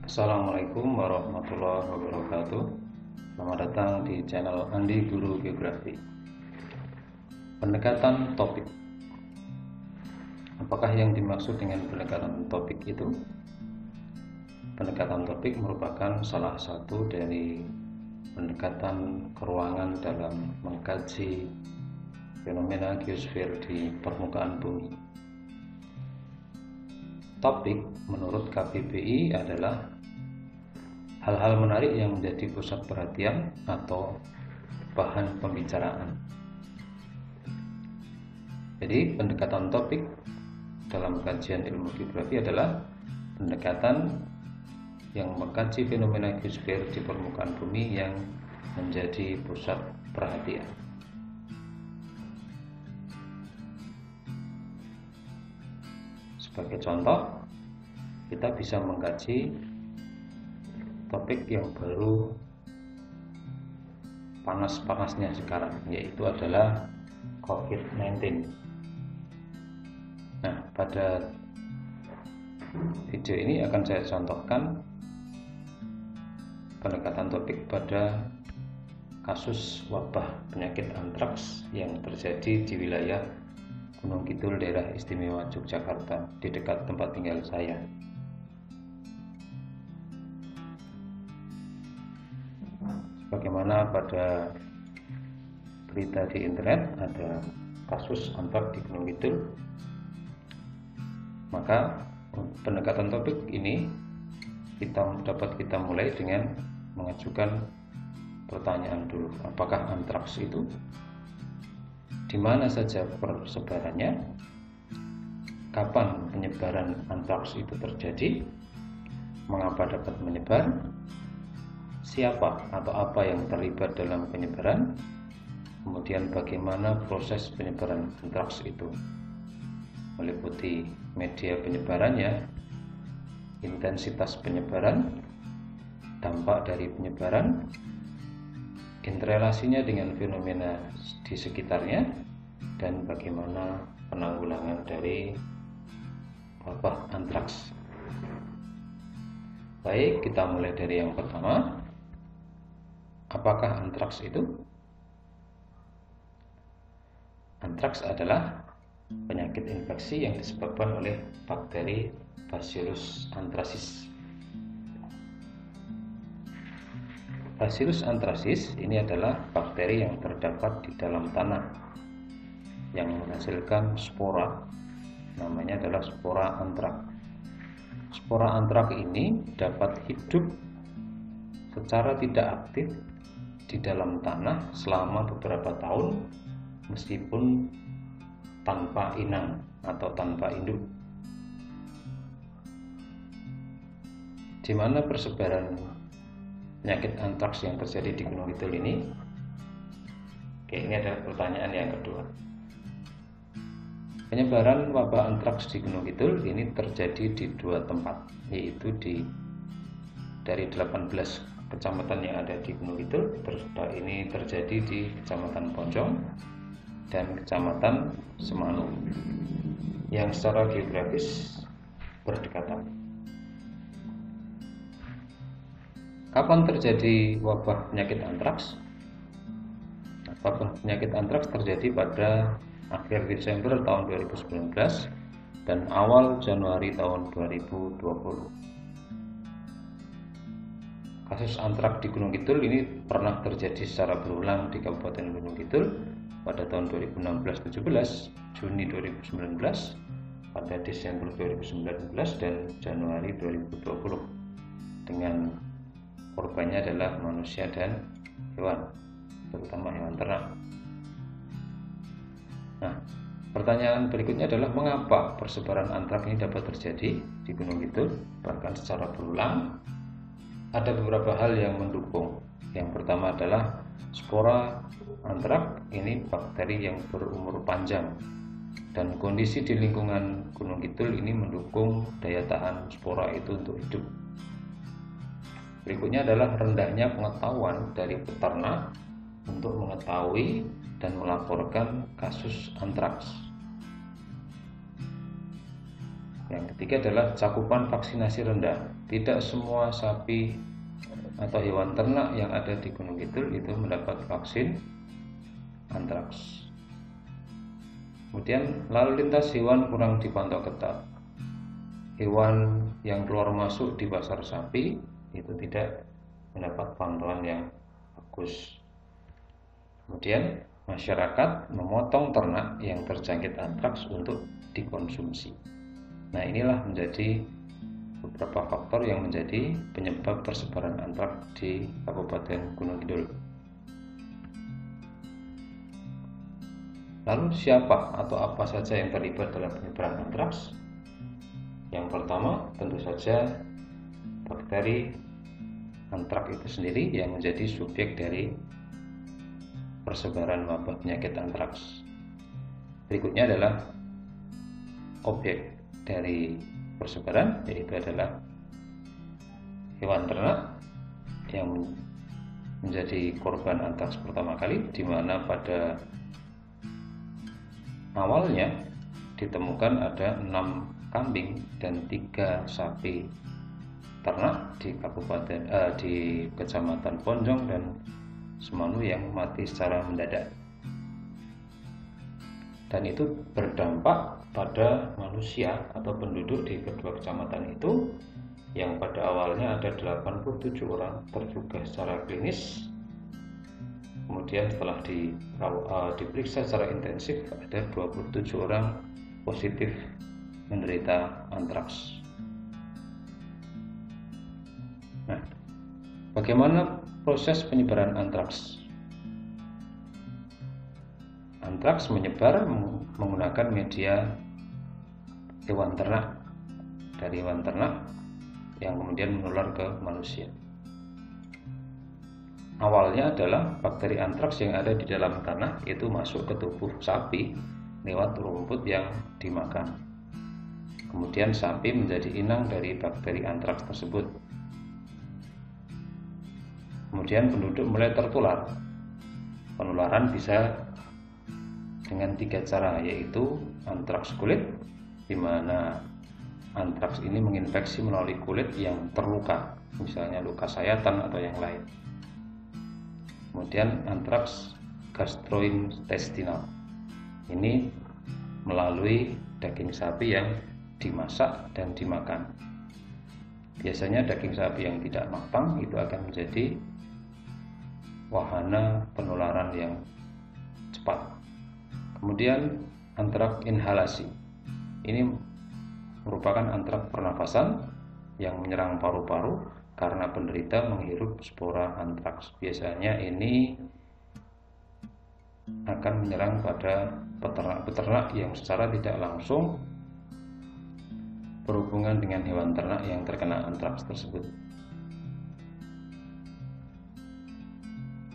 Assalamualaikum warahmatullahi wabarakatuh. Selamat datang di channel Andi Guru Geografi. Pendekatan topik. Apakah yang dimaksud dengan pendekatan topik itu? Pendekatan topik merupakan salah satu dari pendekatan keruangan dalam mengkaji fenomena geosfer di permukaan bumi. Topik menurut KBBI adalah hal-hal menarik yang menjadi pusat perhatian atau bahan pembicaraan. Jadi pendekatan topik dalam kajian ilmu geografi adalah pendekatan yang mengkaji fenomena geosfer di permukaan bumi yang menjadi pusat perhatian. Sebagai contoh, kita bisa mengkaji topik yang baru panas-panasnya sekarang, yaitu adalah COVID-19. Nah, pada video ini akan saya contohkan pendekatan topik pada kasus wabah penyakit antraks yang terjadi di wilayah Gunung Kidul, daerah istimewa Yogyakarta, di dekat tempat tinggal saya. Bagaimana pada berita di internet ada kasus antraks di Gunung Kidul, maka pendekatan topik ini dapat kita mulai dengan mengajukan pertanyaan dulu. Apakah antraks itu? Di mana saja persebarannya? Kapan penyebaran antraks itu terjadi? Mengapa dapat menyebar? Siapa atau apa yang terlibat dalam penyebaran? Kemudian bagaimana proses penyebaran antraks itu? Meliputi media penyebarannya, intensitas penyebaran, dampak dari penyebaran, interrelasinya dengan fenomena di sekitarnya, dan bagaimana penanggulangan dari wabah antraks. Baik, kita mulai dari yang pertama. Apakah antraks itu? Antraks adalah penyakit infeksi yang disebabkan oleh bakteri Bacillus anthracis. Bacillus anthracis ini adalah bakteri yang terdapat di dalam tanah yang menghasilkan spora, namanya adalah spora antrak. Spora antrak ini dapat hidup secara tidak aktif di dalam tanah selama beberapa tahun meskipun tanpa inang atau tanpa induk. Di mana persebaran penyakit antraks yang terjadi di Gunung Kidul ini? Oke, ini adalah pertanyaan yang kedua. Penyebaran wabah antraks di Gunung Kidul ini terjadi di dua tempat, yaitu dari 18 kecamatan yang ada di Gunung Kidul. Ini terjadi di Kecamatan Poncong dan Kecamatan Semanu yang secara geografis berdekatan. Kapan terjadi wabah penyakit antraks? Wabah penyakit antraks terjadi pada akhir Desember tahun 2019 dan awal Januari tahun 2020. Kasus antraks di Gunung Kidul ini pernah terjadi secara berulang di Kabupaten Gunung Kidul pada tahun 2016-17, Juni 2019, pada Desember 2019 dan Januari 2020, dengan korbannya adalah manusia dan hewan, terutama hewan ternak. Nah, pertanyaan berikutnya adalah mengapa persebaran antraks ini dapat terjadi di Gunung Kidul bahkan secara berulang? Ada beberapa hal yang mendukung. Yang pertama adalah spora antraks ini bakteri yang berumur panjang, dan kondisi di lingkungan Gunung Kidul ini mendukung daya tahan spora itu untuk hidup. Berikutnya adalah rendahnya pengetahuan dari peternak untuk mengetahui dan melaporkan kasus antraks. Yang ketiga adalah cakupan vaksinasi rendah. Tidak semua sapi atau hewan ternak yang ada di Gunung Kidul itu mendapat vaksin antraks. Kemudian lalu lintas hewan kurang dipantau ketat. Hewan yang keluar masuk di pasar sapi itu tidak mendapat pantauan yang bagus. Kemudian masyarakat memotong ternak yang terjangkit antraks untuk dikonsumsi. Nah, inilah menjadi beberapa faktor yang menjadi penyebab persebaran antraks di Kabupaten Gunung Kidul. Lalu siapa atau apa saja yang terlibat dalam penyebaran antraks? Yang pertama tentu saja bakteri antraks itu sendiri yang menjadi subjek dari persebaran wabah penyakit antraks. Berikutnya adalah objek dari persebaran, yaitu adalah hewan ternak yang menjadi korban antraks pertama kali, di mana pada awalnya ditemukan ada 6 kambing dan 3 sapi ternak di di Kecamatan Ponjong dan Semanu yang mati secara mendadak. Dan itu berdampak pada manusia atau penduduk di kedua kecamatan itu, yang pada awalnya ada 87 orang terjangkit secara klinis. Kemudian setelah diperiksa secara intensif ada 27 orang positif menderita antraks. Nah, bagaimana proses penyebaran antraks? Antraks menyebar menggunakan media hewan ternak, dari hewan ternak yang kemudian menular ke manusia. Awalnya adalah bakteri antraks yang ada di dalam tanah itu masuk ke tubuh sapi lewat rumput yang dimakan. Kemudian sapi menjadi inang dari bakteri antraks tersebut. Kemudian penduduk mulai tertular. Penularan bisa dengan 3 cara, yaitu antraks kulit, di mana antraks ini menginfeksi melalui kulit yang terluka, misalnya luka sayatan atau yang lain. Kemudian antraks gastrointestinal, ini melalui daging sapi yang dimasak dan dimakan. Biasanya daging sapi yang tidak matang itu akan menjadi wahana penularan yang cepat. Kemudian antraks inhalasi, ini merupakan antraks pernafasan yang menyerang paru-paru karena penderita menghirup spora antraks. Biasanya ini akan menyerang pada peternak-peternak yang secara tidak langsung berhubungan dengan hewan ternak yang terkena antraks tersebut.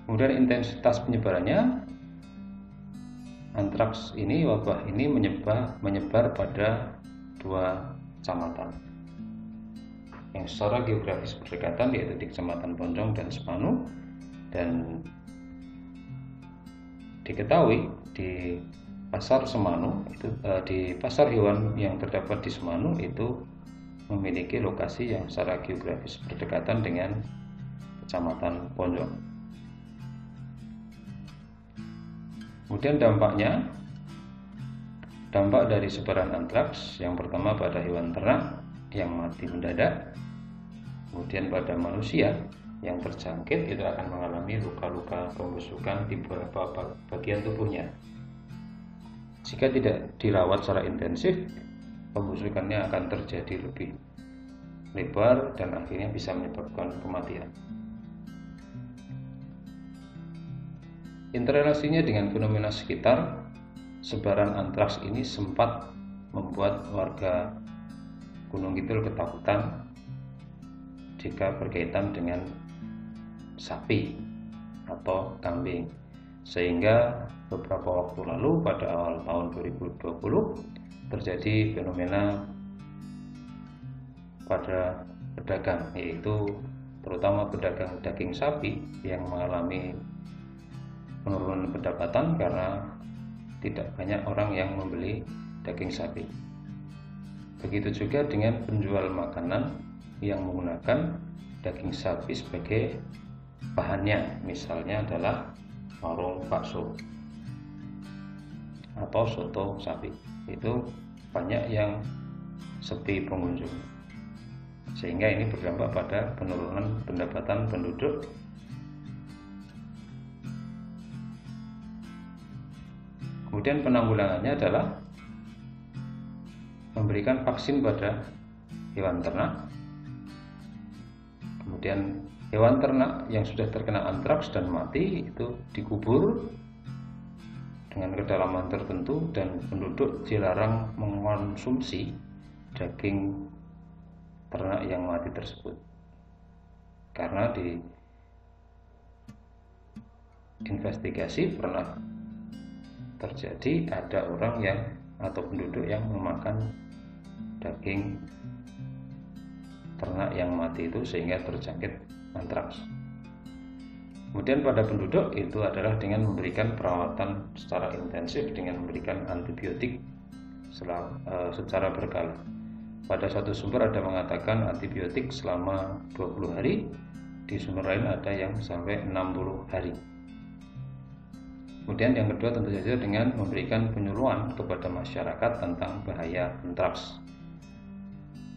Kemudian intensitas penyebarannya, antraks ini, wabah ini menyebar pada 2 kecamatan yang secara geografis berdekatan, yaitu di Kecamatan Ponjong dan Semanu. Dan diketahui di pasar Semanu itu, di pasar hewan yang terdapat di Semanu itu memiliki lokasi yang secara geografis berdekatan dengan Kecamatan Ponjong. Kemudian dampak dari sebaran antraks, yang pertama pada hewan ternak yang mati mendadak, kemudian pada manusia yang terjangkit itu akan mengalami luka-luka pembusukan di beberapa bagian tubuhnya. Jika tidak dirawat secara intensif, pembusukannya akan terjadi lebih lebar dan akhirnya bisa menyebabkan kematian. Interrelasinya dengan fenomena sekitar, sebaran antraks ini sempat membuat warga Gunung Kidul ketakutan jika berkaitan dengan sapi atau kambing, sehingga beberapa waktu lalu pada awal tahun 2020 terjadi fenomena pada pedagang, yaitu terutama pedagang daging sapi yang mengalami penurunan pendapatan karena tidak banyak orang yang membeli daging sapi. Begitu juga dengan penjual makanan yang menggunakan daging sapi sebagai bahannya, misalnya adalah warung bakso atau soto sapi. Itu banyak yang sepi pengunjung, sehingga ini berdampak pada penurunan pendapatan penduduk. Kemudian penanggulangannya adalah memberikan vaksin pada hewan ternak. Kemudian hewan ternak yang sudah terkena antraks dan mati itu dikubur dengan kedalaman tertentu, dan penduduk dilarang mengkonsumsi daging ternak yang mati tersebut, karena di investigasi pernah terjadi ada orang yang atau penduduk yang memakan daging ternak yang mati itu sehingga terjangkit antraks. Kemudian pada penduduk itu adalah dengan memberikan perawatan secara intensif dengan memberikan antibiotik secara berkala. Pada satu sumber ada mengatakan antibiotik selama 20 hari, di sumber lain ada yang sampai 60 hari. Kemudian yang kedua tentu saja dengan memberikan penyuluhan kepada masyarakat tentang bahaya antraks.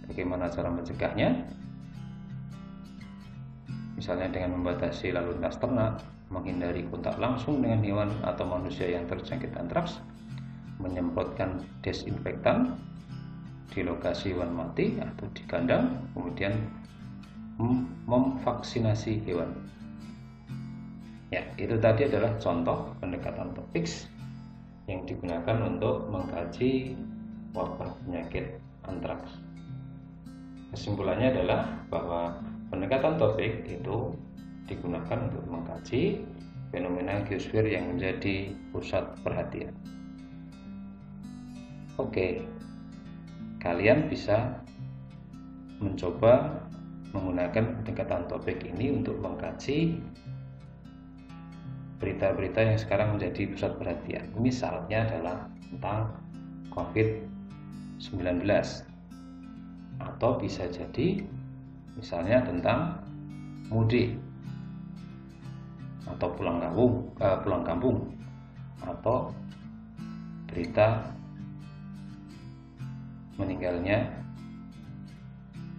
Bagaimana cara mencegahnya? Misalnya dengan membatasi lalu lintas ternak, menghindari kontak langsung dengan hewan atau manusia yang terjangkit antraks, menyemprotkan desinfektan di lokasi hewan mati atau di kandang, kemudian memvaksinasi hewan. Ya, itu tadi adalah contoh pendekatan topik yang digunakan untuk mengkaji wabah penyakit antraks. Kesimpulannya adalah bahwa pendekatan topik itu digunakan untuk mengkaji fenomena geosfer yang menjadi pusat perhatian. Oke, kalian bisa mencoba menggunakan pendekatan topik ini untuk mengkaji berita-berita yang sekarang menjadi pusat perhatian. Misalnya adalah tentang COVID-19, atau bisa jadi misalnya tentang mudik atau pulang kampung, atau berita meninggalnya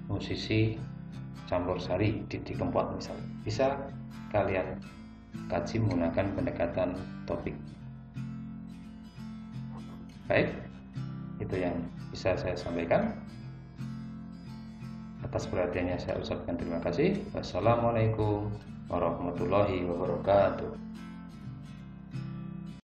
musisi Campursari Didi Kempot misalnya. Bisa kalian kaji menggunakan pendekatan topik. Baik, itu yang bisa saya sampaikan. Atas perhatiannya saya ucapkan terima kasih. Wassalamualaikum warahmatullahi wabarakatuh.